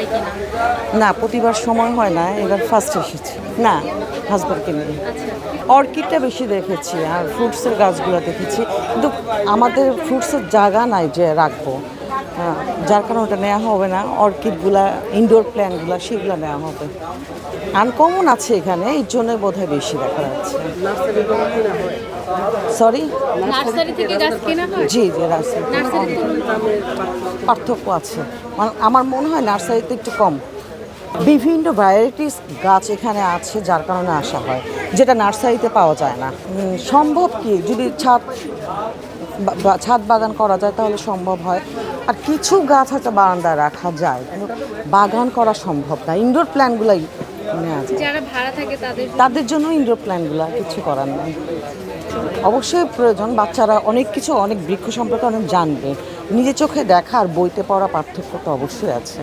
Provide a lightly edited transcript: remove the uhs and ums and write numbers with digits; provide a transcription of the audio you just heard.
কিনা? না, প্রতিবার সময় হয় না, এবার ফার্স্ট এসেছি। না, হাজব্যান্ডকে নিয়ে। আচ্ছা। অর্কিডটা বেশি দেখেছি আর ফ্রুটসের গাছগুলো দেখেছি, কিন্তু আমাদের ফ্রুটসের জায়গা নাই যে রাখবো। হ্যাঁ, যার কারণে ওটা নেওয়া হবে না। অর্কিডগুলা, ইনডোর প্ল্যান্টগুলো সেগুলো নেওয়া হবে। আনকমন আছে এখানে, এই জন্য বোধহয় বেশি দেখা যাচ্ছে। সরি। নার্সারি থেকে গাছ কেনা হয়? জি জি, রাস্তা নার্সারি পার্থক্য আছে। আমার মনে হয় নার্সারিতে একটু কম। বিভিন্ন ভ্যারাইটিস গাছ এখানে আছে, যার কারণে আসা হয়, যেটা নার্সারিতে পাওয়া যায় না। সম্ভব কি, যদি ছাদ বাগান করা যায় তাহলে সম্ভব হয়। আর কিছু গাছ হয়তো বারান্দায় রাখা যায়, কিন্তু বাগান করা সম্ভব না। ইনডোর প্ল্যান্টগুলাই নেওয়া যায়। যারা ভাড়া থাকে তাদের জন্য ইনডোর প্ল্যান্টগুলো কিছু করার নেই। অবশ্যই প্রয়োজন, বাচ্চারা অনেক কিছু, অনেক বৃক্ষ সম্পর্কে অনেক জানবে। নিজে চোখে দেখা আর বইতে পড়া পার্থক্য তো অবশ্যই আছে।